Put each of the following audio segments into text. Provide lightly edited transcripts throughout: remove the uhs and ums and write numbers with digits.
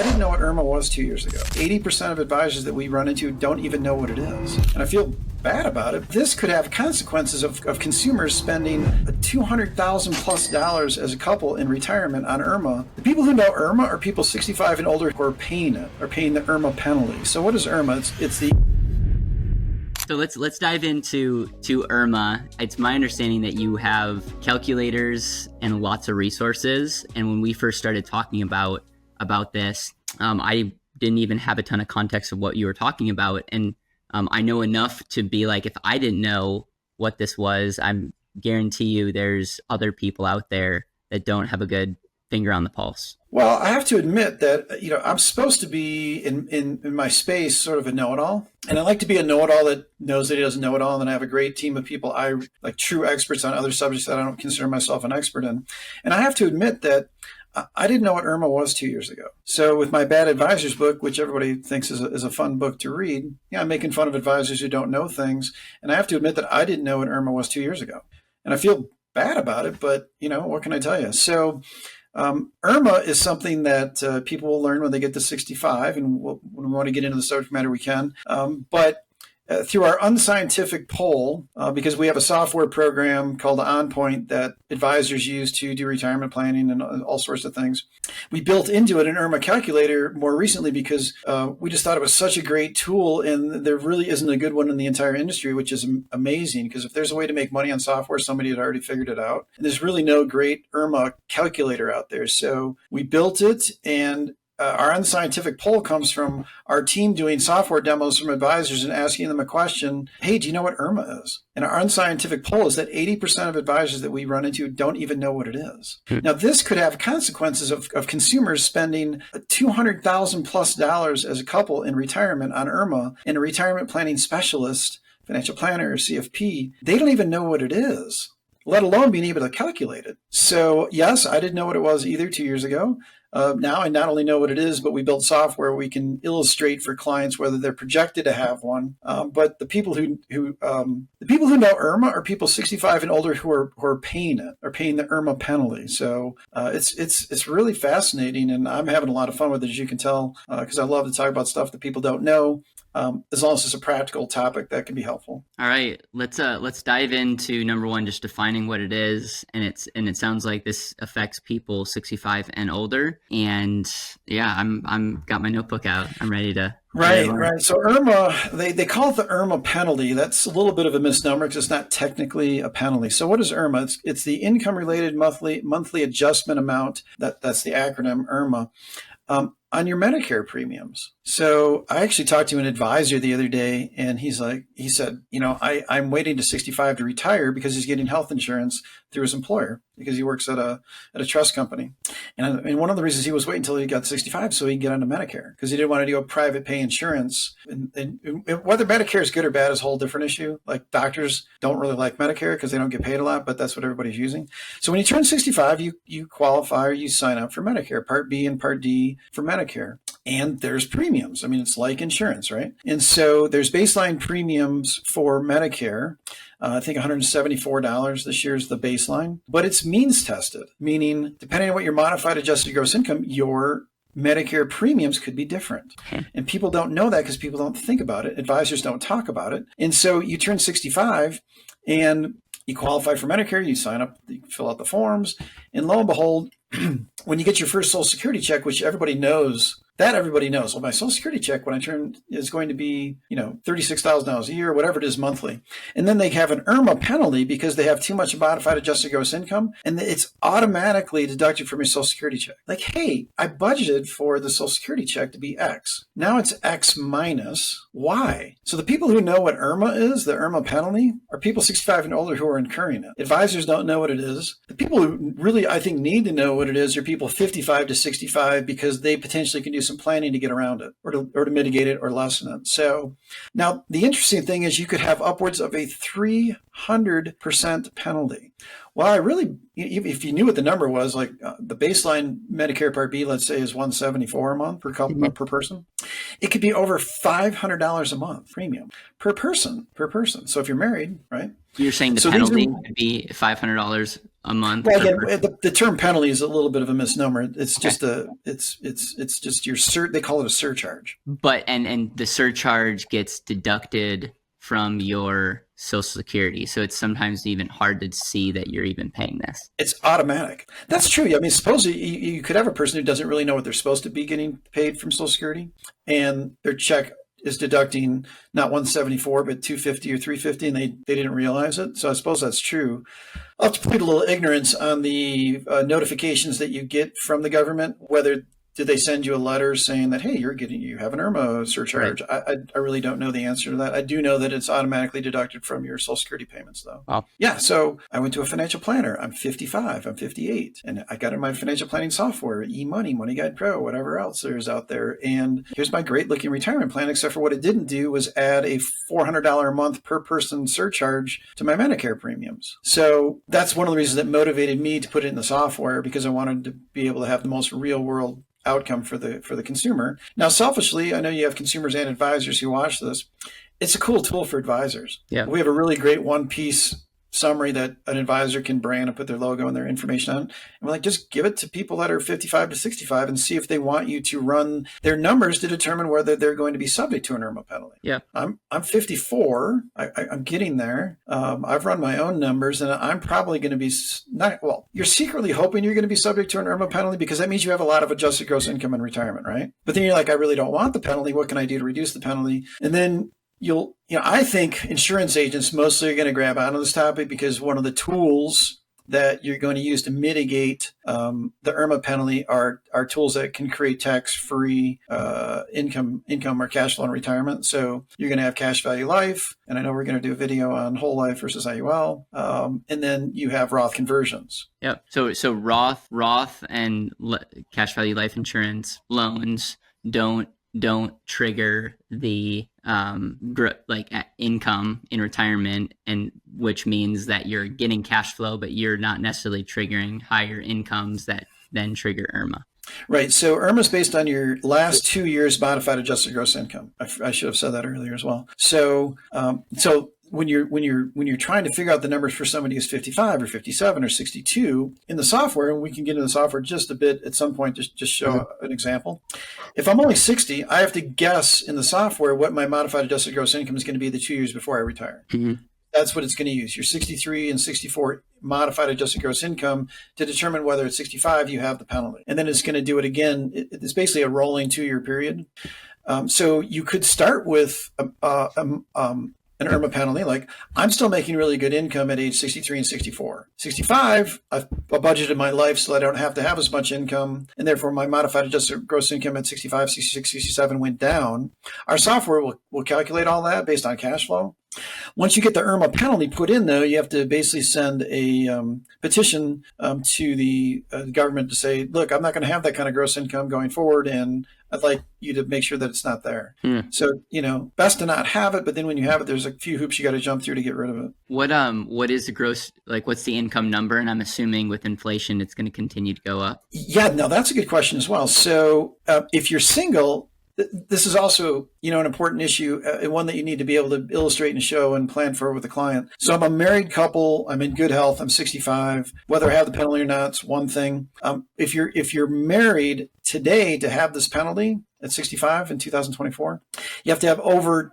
I didn't know what IRMMA was 2 years ago. 80% of advisors that we run into don't even know what it is. And I feel bad about it. This could have consequences of consumers spending $200,000 plus as a couple in retirement on IRMMA. The people who know IRMMA are people 65 and older who are paying it, are paying the IRMMA penalty. So what is IRMMA? It's the... So let's dive into IRMMA. It's my understanding that you have calculators and lots of resources. And when we first started talking about this, I didn't even have a ton of context of what you were talking about. And I know enough to be like, if I didn't know what this was, I guarantee you there's other people out there that don't have a good finger on the pulse. Well, I have to admit that, I'm supposed to be in my space sort of a know-it-all. And I like to be a know-it-all that knows that he doesn't know it all. And I have a great team of people, I like true experts on other subjects that I don't consider myself an expert in. And I have to admit that I didn't know what IRMMA was 2 years ago. So with my Bad Advisors book, which everybody thinks is a fun book to read, I'm making fun of advisors who don't know things. And I have to admit that I didn't know what IRMMA was 2 years ago. And I feel bad about it, but, what can I tell you? So IRMMA is something that people will learn when they get to 65, and when we want to get into the subject matter, we can. But through our unscientific poll, because we have a software program called OnPoint that advisors use to do retirement planning and all sorts of things, we built into it an IRMMA calculator more recently because we just thought it was such a great tool, and there really isn't a good one in the entire industry, which is amazing, because if there's a way to make money on software, somebody had already figured it out. And there's really no great IRMMA calculator out there. So we built it, and our unscientific poll comes from our team doing software demos from advisors and asking them a question, hey, do you know what IRMMA is? And our unscientific poll is that 80% of advisors that we run into don't even know what it is. Now, this could have consequences of consumers spending $200,000 plus as a couple in retirement on IRMMA, and a retirement planning specialist, financial planner, or CFP, they don't even know what it is, let alone being able to calculate it. So yes, I didn't know what it was either 2 years ago. Now I not only know what it is, but we build software we can illustrate for clients whether they're projected to have one. But the people who know IRMMA are people 65 and older who are paying it, are paying the IRMMA penalty. So it's really fascinating, and I'm having a lot of fun with it, as you can tell, because I love to talk about stuff that people don't know. As long as it's a practical topic that can be helpful. All right, let's dive into number one, just defining what it is, and it sounds like this affects people 65 and older. And yeah, I'm got my notebook out. I'm ready to. Right. So IRMMA, they call it the IRMMA penalty. That's a little bit of a misnomer because it's not technically a penalty. So what is IRMMA? It's the income-related monthly adjustment amount. That's the acronym IRMMA. On your Medicare premiums. So I actually talked to an advisor the other day, and he said, I'm waiting to 65 to retire because he's getting health insurance through his employer because he works at a trust company. And one of the reasons he was waiting until he got 65 so he could get onto Medicare, because he didn't want to do a private pay insurance. And whether Medicare is good or bad is a whole different issue. Like doctors don't really like Medicare because they don't get paid a lot, but that's what everybody's using. So when you turn 65, you qualify, or you sign up for Medicare, Part B and Part D for Medicare. And there's premiums. I mean, it's like insurance, right? And so there's baseline premiums for Medicare. I think $174 this year is the baseline, but it's means tested, meaning depending on what your modified adjusted gross income, your Medicare premiums could be different. And people don't know that because people don't think about it. Advisors don't talk about it. And so you turn 65 and you qualify for Medicare, you sign up, you fill out the forms, and lo and behold, when you get your first Social Security check, which everybody knows, well, my Social Security check when I turn is going to be, $36,000 a year, whatever it is monthly. And then they have an IRMMA penalty because they have too much modified adjusted gross income, and it's automatically deducted from your Social Security check. Like, hey, I budgeted for the Social Security check to be X. Now it's X minus Y. So the people who know what IRMMA is, the IRMMA penalty, are people 65 and older who are incurring it. Advisors don't know what it is. The people who really, I think, need to know what it is are people 55 to 65 because they potentially can do some planning to get around it or to mitigate it or lessen it. So now the interesting thing is you could have upwards of a 300% penalty. Well, if you knew what the number was, like the baseline Medicare Part B, let's say, is $174 a month per couple per person. It could be over $500 a month premium per person. So if you're married, right? You're saying the penalty would be $500 a month? Well, again, the term penalty is a little bit of a misnomer. It's just it's just your they call it a surcharge. But and the surcharge gets deducted from your Social Security, so it's sometimes even hard to see that you're even paying this. It's automatic. That's true. I mean, suppose you could have a person who doesn't really know what they're supposed to be getting paid from Social Security, and their check is deducting not 174 but 250 or 350, and they didn't realize it. So I suppose that's true. I'll have to plead a little ignorance on the notifications that you get from the government, whether did they send you a letter saying that, hey, you have an IRMMA surcharge? Right. I really don't know the answer to that. I do know that it's automatically deducted from your Social Security payments, though. Oh. Yeah. So I went to a financial planner. I'm 55. I'm 58. And I got in my financial planning software, eMoney, Money Guide Pro, whatever else there's out there. And here's my great looking retirement plan, except for what it didn't do was add a $400 a month per person surcharge to my Medicare premiums. So that's one of the reasons that motivated me to put it in the software, because I wanted to be able to have the most real world outcome for the consumer. Now, selfishly, I know you have consumers and advisors who watch this. It's a cool tool for advisors. Yeah. We have a really great one-piece summary that an advisor can brand and put their logo and their information on. And we're like, just give it to people that are 55 to 65 and see if they want you to run their numbers to determine whether they're going to be subject to an IRMMA penalty. Yeah. I'm 54. I'm getting there. I've run my own numbers, and I'm probably going to be you're secretly hoping you're going to be subject to an IRMMA penalty, because that means you have a lot of adjusted gross income in retirement, right? But then you're like, I really don't want the penalty. What can I do to reduce the penalty? And then I think insurance agents mostly are going to grab onto this topic, because one of the tools that you're going to use to mitigate the IRMMA penalty are tools that can create tax-free income or cash flow in retirement. So you're going to have cash value life, and I know we're going to do a video on whole life versus IUL, and then you have Roth conversions. Yeah. So Roth and cash value life insurance loans don't trigger the income in retirement, and which means that you're getting cash flow, but you're not necessarily triggering higher incomes that then trigger IRMMA. Right. So IRMMA is based on your last 2 years modified adjusted gross income. I should have said that earlier as well. So when you're trying to figure out the numbers for somebody who's 55 or 57 or 62 in the software, and we can get into the software just a bit at some point, just show an example. If I'm only 60, I have to guess in the software what my modified adjusted gross income is going to be the 2 years before I retire. Mm-hmm. That's what it's going to use. Your 63 and 64 modified adjusted gross income to determine whether at 65 you have the penalty. And then it's going to do it again. It's basically a rolling 2-year period. So you could start with an IRMMA penalty, like I'm still making really good income at age 63 and 64. 65, I've budgeted my life so I don't have to have as much income, and therefore my modified adjusted gross income at 65, 66, 67 went down. Our software will calculate all that based on cash flow. Once you get the IRMMA penalty put in, though, you have to basically send a petition to the government to say, look, I'm not going to have that kind of gross income going forward, and I'd like you to make sure that it's not there. So, best to not have it, but then when you have it, there's a few hoops you got to jump through to get rid of it. What is the gross, what's the income number? And I'm assuming with inflation, it's going to continue to go up. Yeah, no, that's a good question as well. So if you're single, this is also, an important issue, one that you need to be able to illustrate and show and plan for with a client. So I'm a married couple. I'm in good health. I'm 65. Whether I have the penalty or not, it's one thing. If you're married today to have this penalty at 65 in 2024, you have to have over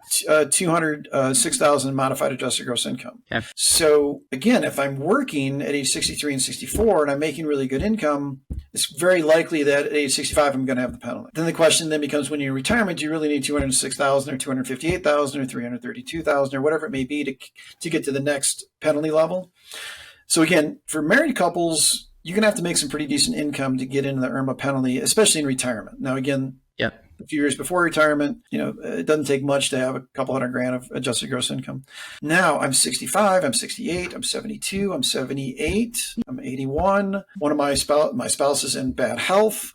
206,000 modified adjusted gross income. Okay. So again, if I'm working at age 63 and 64 and I'm making really good income, it's very likely that at age 65 I'm going to have the penalty. Then the question then becomes, when you're in retirement, do you really need 206,000 or 258,000 or 332,000 or whatever it may be to get to the next penalty level? So again, for married couples, you're going to have to make some pretty decent income to get into the IRMMA penalty, especially in retirement. Now, again, a few years before retirement, it doesn't take much to have a couple $100,000 of adjusted gross income. Now I'm 65, I'm 68, I'm 72, I'm 78, I'm 81. One of my spouse is in bad health.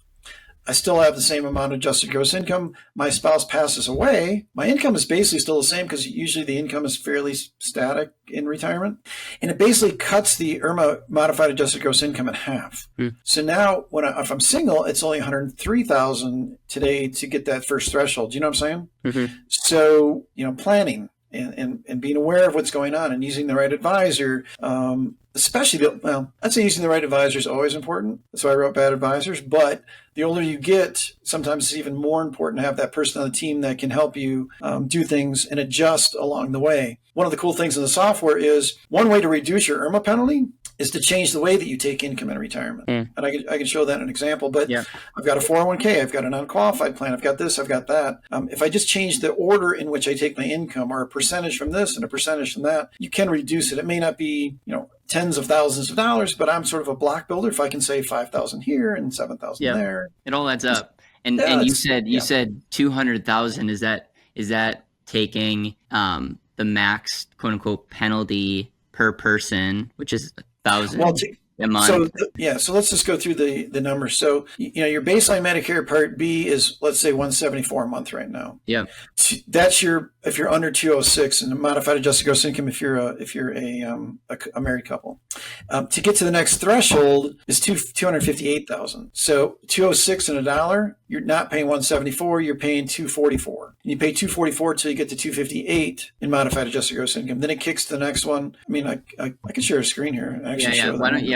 I still have the same amount of adjusted gross income. My spouse passes away. My income is basically still the same because usually the income is fairly static in retirement. And it basically cuts the IRMA modified adjusted gross income in half. So now if I'm single, it's only $103,000 today to get that first threshold. Do you know what I'm saying? So, planning and being aware of what's going on and using the right advisor, especially, I'd say using the right advisor is always important. That's why I wrote Bad Advisors. But the older you get, sometimes it's even more important to have that person on the team that can help you do things and adjust along the way. One of the cool things in the software is one way to reduce your IRMA penalty is to change the way that you take income in retirement. And I can show that in an example, but I've got a 401k, I've got an unqualified plan, I've got this, I've got that. If I just change the order in which I take my income or a percentage from this and a percentage from that, you can reduce it. It may not be, tens of thousands of dollars, but I'm sort of a block builder. If I can save 5,000 here and 7,000 there. It all adds up. And you said 200,000, is that taking the max quote unquote penalty per person, which is 1,000 a month? So let's just go through the numbers. So your baseline Medicare Part B is, let's say, $174 a month right now. Yeah, that's if you're under 206, and the modified adjusted gross income if you're a married couple. To get to the next threshold is $258,000. So 206 and $1, you're not paying 174, you're paying 244. And you pay 244 till you get to 258 in modified adjusted gross income. Then it kicks to the next one. I mean, I can share a screen here.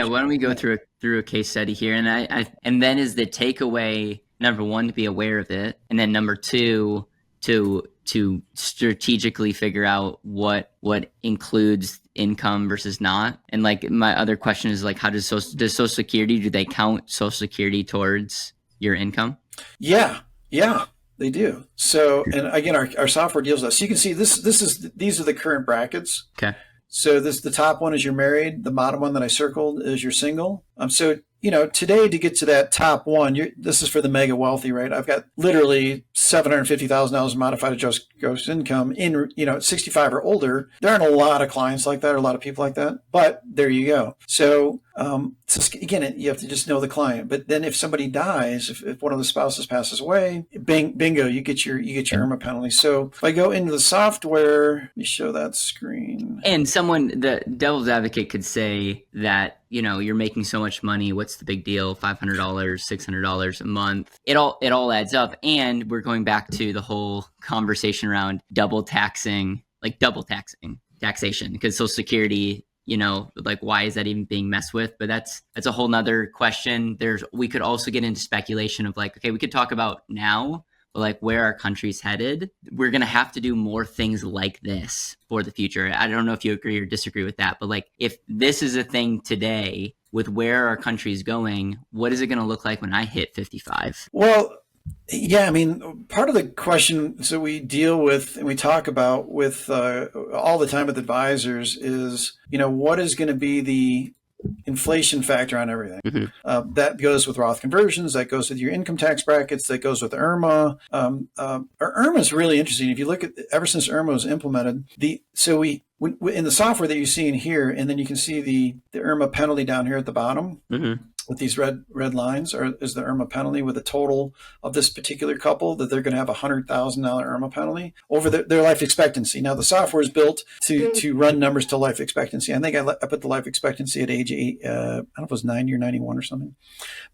Why don't we go through a case study here? And then is the takeaway, number one, to be aware of it, and then number two, to strategically figure out what includes income versus not. And my other question is how does Social Security, do they count Social Security towards your income? Yeah, they do. So, and again, our software deals with that. So you can see these are the current brackets. Okay. So the top one is you're married. The bottom one that I circled is you're single. So today to get to that top one, this is for the mega wealthy, right? I've got literally $750,000 modified adjusted gross income in, 65 or older. There aren't a lot of clients like that or a lot of people like that, but there you go. So again, you have to just know the client. But then if somebody dies, if one of the spouses passes away, bingo, you get your IRMA penalty. So if I go into the software, let me show that screen. And the devil's advocate could say that, you're making so much money. What's the big deal? $500, $600 a month. It all adds up. And we're going back to the whole conversation around taxation, because Social Security, why is that even being messed with? But that's a whole nother question. We could also get into speculation of okay, we could talk about now, but where our country's headed. We're going to have to do more things like this for the future. I don't know if you agree or disagree with that, but if this is a thing today with where our country's going, what is it going to look like when I hit 55? Well, yeah, I mean, part of the question so we deal with and we talk about with all the time with advisors is, what is going to be the inflation factor on everything. Mm-hmm. That goes with Roth conversions. That goes with your income tax brackets. That goes with IRMA. IRMA is really interesting. If you look at ever since IRMA was implemented, we in the software that you see in here, and then you can see the IRMA penalty down here at the bottom. Mm-hmm. With these red lines, is the IRMA penalty with a total of this particular couple that they're going to have $100,000 IRMA penalty over their life expectancy. Now the software is built to run numbers to life expectancy. I think I put the life expectancy at age 8. I don't know if it was 90 or 91 or something.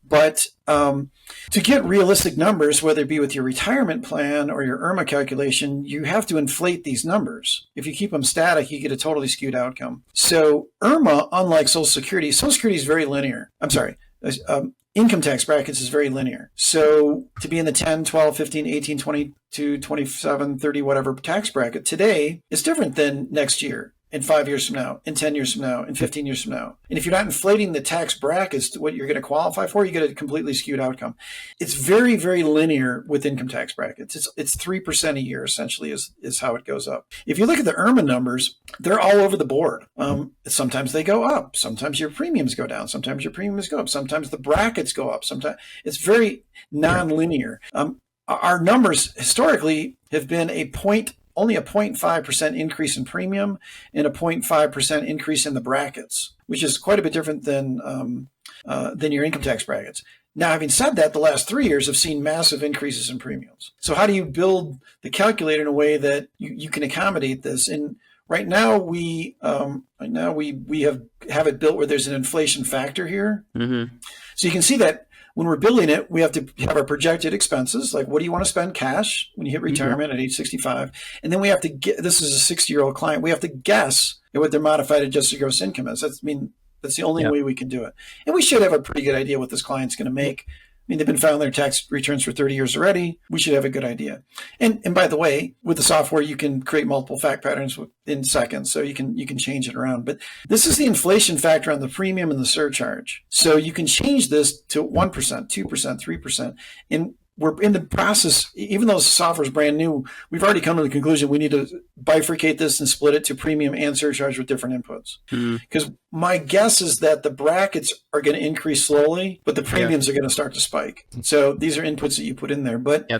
But to get realistic numbers, whether it be with your retirement plan or your IRMA calculation, you have to inflate these numbers. If you keep them static, you get a totally skewed outcome. So IRMA, unlike Social Security is very linear. I'm sorry. Income tax brackets is very linear. So to be in the 10, 12, 15, 18, 22, 27, 30, whatever tax bracket today is different than next year, in 5 years from now, in 10 years from now, in 15 years from now. And if you're not inflating the tax brackets to what you're going to qualify for, you get a completely skewed outcome. It's very, very linear with income tax brackets. It's 3% a year, essentially, is how it goes up. If you look at the IRMA numbers, they're all over the board. Sometimes they go up. Sometimes your premiums go down. Sometimes your premiums go up. Sometimes the brackets go up. Sometimes it's very nonlinear. Our numbers historically have been only a 0.5% increase in premium and a 0.5% increase in the brackets, which is quite a bit different than your income tax brackets. Now, having said that, the last 3 years have seen massive increases in premiums. So how do you build the calculator in a way that you can accommodate this? And right now we have it built where there's an inflation factor here. Mm-hmm. So you can see that when we're building it, we have to have our projected expenses, like what do you want to spend cash when you hit retirement at age 65? And then we have to get, this is a 60-year-old client, we have to guess what their modified adjusted gross income is. That's the only way we can do it. And we should have a pretty good idea what this client's going to make. I mean, they've been filing their tax returns for 30 years already. We should have a good idea. And by the way, with the software, you can create multiple fact patterns in seconds, so you can change it around. But this is the inflation factor on the premium and the surcharge. So you can change this to 1%, 2%, 3%. And we're in the process, even though the software is brand new, we've already come to the conclusion we need to bifurcate this and split it to premium and surcharge with different inputs. Because my guess is that the brackets are going to increase slowly, but the premiums are going to start to spike. So these are inputs that you put in there. But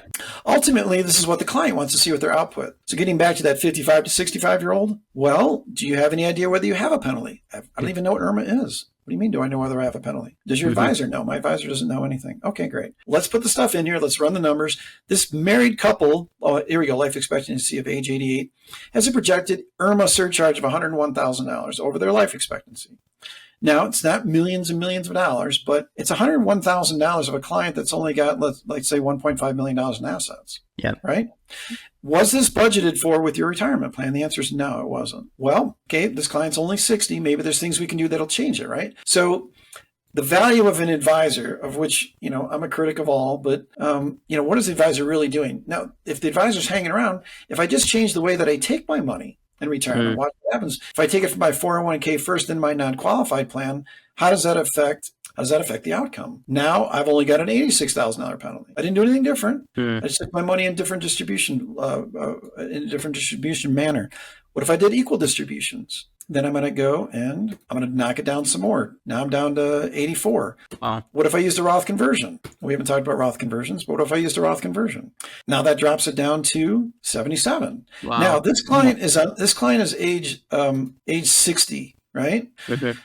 ultimately, this is what the client wants to see with their output. So getting back to that 55 to 65-year-old, well, do you have any idea whether you have a penalty? I don't even know what IRMMA is. What do you mean, do I know whether I have a penalty? Does your advisor know? My advisor doesn't know anything. Okay, great. Let's put the stuff in here. Let's run the numbers. This married couple, here we go, life expectancy of age 88, has a projected IRMMA surcharge of $101,000 over their life expectancy. Now, it's not millions and millions of dollars, but it's $101,000 of a client that's only got, let's say, $1.5 million in assets. Right? Was this budgeted for with your retirement plan? The answer is no, it wasn't. Well, okay, this client's only 60. Maybe there's things we can do that'll change it, right? So the value of an advisor, of which, I'm a critic of all, but, what is the advisor really doing? Now, if the advisor's hanging around, if I just change the way that I take my money in retirement, watch what happens. If I take it from my 401k first, then my non-qualified plan, how does that affect the outcome? Now I've only got an $86,000 penalty. I didn't do anything different. I just took my money in different distribution, manner. What if I did equal distributions? Then I'm going to go and I'm going to knock it down some more. Now I'm down to 84. Wow. What if I used a Roth conversion? We haven't talked about Roth conversions, but what if I used a Roth conversion? Now that drops it down to 77. Wow. Now this client is age 60. Right?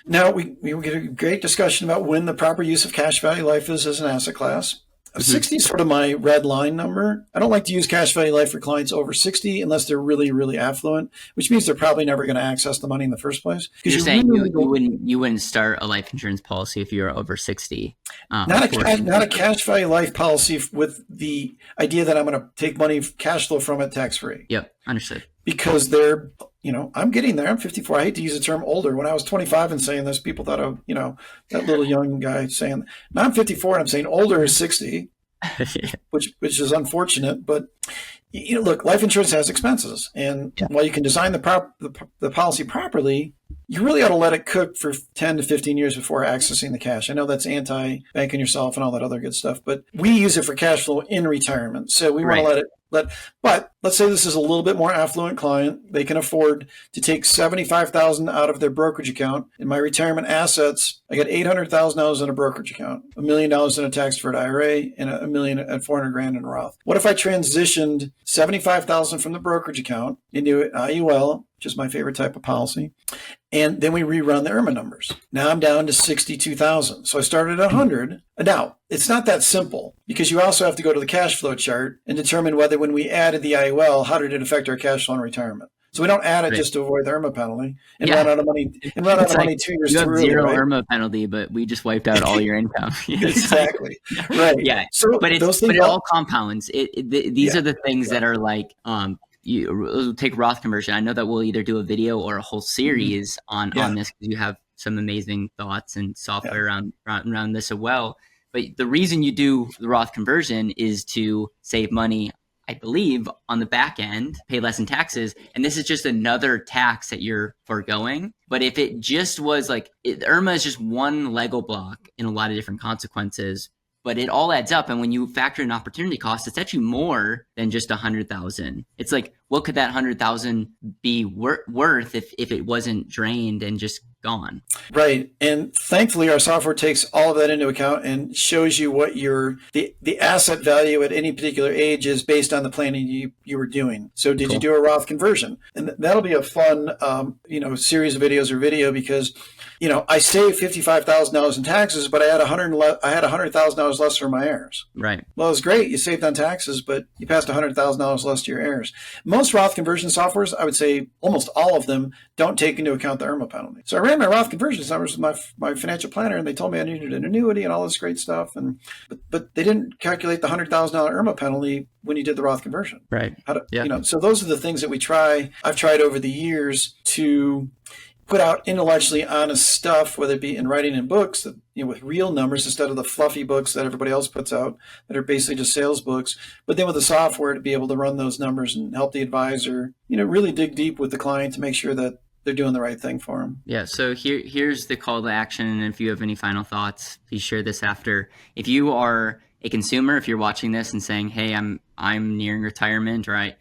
Now we get a great discussion about when the proper use of cash value life is as an asset class. 60 is sort of my red line number. I don't like to use cash value life for clients over 60 unless they're really, really affluent, which means they're probably never going to access the money in the first place. You're saying you wouldn't start a life insurance policy if you were over 60. Not a cash value life policy with the idea that I'm going to take money cash flow from it tax free. Yep, understood. Because they're, I'm getting there. I'm 54. I hate to use the term older. When I was 25 and saying this, people thought of, that little young guy saying, now I'm 54 and I'm saying older is 60, which is unfortunate. But, look, life insurance has expenses. And while you can design the policy properly, you really ought to let it cook for 10 to 15 years before accessing the cash. I know that's anti-banking yourself and all that other good stuff, but we use it for cash flow in retirement. So we want to let it. But let's say this is a little bit more affluent client. They can afford to take $75,000 out of their brokerage account. In my retirement assets, I got $800,000 in a brokerage account, $1 million in a tax-deferred IRA, and $1 million at $400,000 in a Roth. What if I transitioned $75,000 from the brokerage account into an IUL, which is my favorite type of policy, and then we rerun the IRMMA numbers? Now I'm down to 62,000. So I started at 100. Now, it's not that simple because you also have to go to the cash flow chart and determine whether when we added the IUL, how did it affect our cash flow in retirement? So we don't add it just to avoid the IRMMA penalty and run out of money 2 years you have through. Zero IRMMA penalty, but we just wiped out all your income. Exactly. Right. Yeah. So, but it all compounds. These are the things that are like, you take Roth conversion. I know that we'll either do a video or a whole series on this because you have some amazing thoughts and software around this as well. But the reason you do the Roth conversion is to save money, I believe, on the back end, pay less in taxes. And this is just another tax that you're foregoing. But if it just was like, IRMMA is just one Lego block in a lot of different consequences, but it all adds up. And when you factor in opportunity cost, it's actually more than just 100,000. It's like, what could that 100,000 be worth if it wasn't drained and just gone? Right. And thankfully, our software takes all of that into account and shows you what the asset value at any particular age is based on the planning you were doing. So did you do a Roth conversion? And that'll be a fun, series of videos or video, because I saved $55,000 in taxes, but I had $100,000 less for my heirs. Right. Well, it was great. You saved on taxes, but you passed $100,000 less to your heirs. Most Roth conversion softwares, I would say almost all of them, don't take into account the IRMMA penalty. So I ran my Roth conversion numbers with my financial planner, and they told me I needed an annuity and all this great stuff. But they didn't calculate the $100,000 IRMMA penalty when you did the Roth conversion. Right. So those are the things that I've tried over the years to put out intellectually honest stuff, whether it be in writing in books that, with real numbers instead of the fluffy books that everybody else puts out that are basically just sales books, but then with the software to be able to run those numbers and help the advisor, really dig deep with the client to make sure that they're doing the right thing for them. Yeah. So here's the call to action. And if you have any final thoughts, please share this after. If you are a consumer, if you're watching this and saying, hey, I'm nearing retirement, or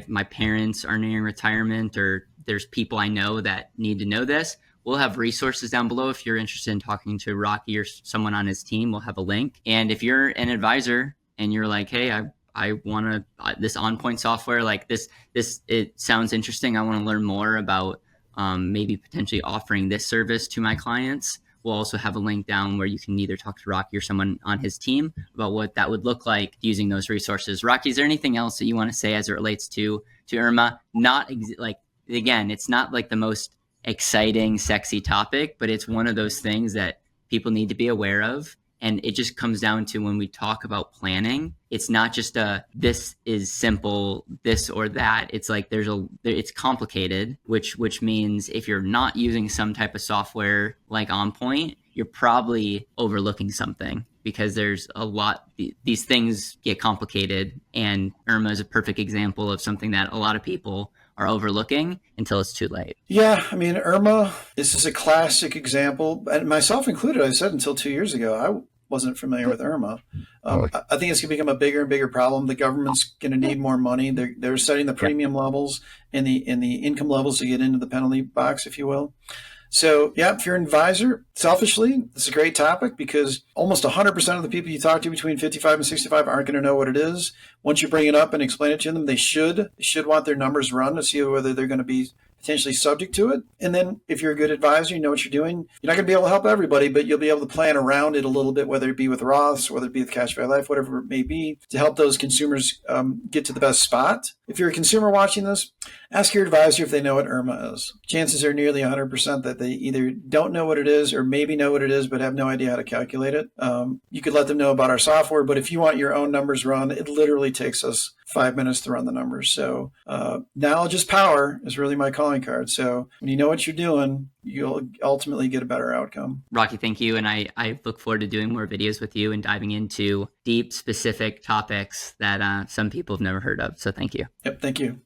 my parents are nearing retirement, or there's people I know that need to know this, we'll have resources down below. If you're interested in talking to Roccy or someone on his team, we'll have a link. And if you're an advisor and you're like, hey, I want this on-point software, like this, it sounds interesting. I want to learn more about maybe potentially offering this service to my clients. We'll also have a link down where you can either talk to Roccy or someone on his team about what that would look like using those resources. Roccy, is there anything else that you want to say as it relates to IRMMA? Again, it's not like the most exciting, sexy topic, but it's one of those things that people need to be aware of. And it just comes down to, when we talk about planning, it's not just this is simple, this or that. It's like it's complicated, which means if you're not using some type of software like OnPoint, you're probably overlooking something, because there's a lot, these things get complicated, and IRMMA is a perfect example of something that a lot of people are overlooking until it's too late. Yeah, IRMMA, this is a classic example, and myself included. I said until 2 years ago, I wasn't familiar with IRMMA. I think it's going to become a bigger and bigger problem. The government's going to need more money. They're setting the premium levels and the income levels to get into the penalty box, if you will. So, yeah, if you're an advisor, selfishly, it's a great topic, because almost 100% of the people you talk to between 55 and 65 aren't going to know what it is. Once you bring it up and explain it to them, they should want their numbers run to see whether they're going to be potentially subject to it. And then if you're a good advisor, you know what you're doing. You're not going to be able to help everybody, but you'll be able to plan around it a little bit, whether it be with Roths, whether it be with Cash Value Life, whatever it may be, to help those consumers get to the best spot. If you're a consumer watching this, ask your advisor if they know what IRMMA is. Chances are nearly 100% that they either don't know what it is or maybe know what it is but have no idea how to calculate it. You could let them know about our software, but if you want your own numbers run, it literally takes us 5 minutes to run the numbers. So knowledge is power is really my calling card. So when you know what you're doing, you'll ultimately get a better outcome. Roccy, thank you. And I look forward to doing more videos with you and diving into deep, specific topics that some people have never heard of. So thank you. Yep, thank you.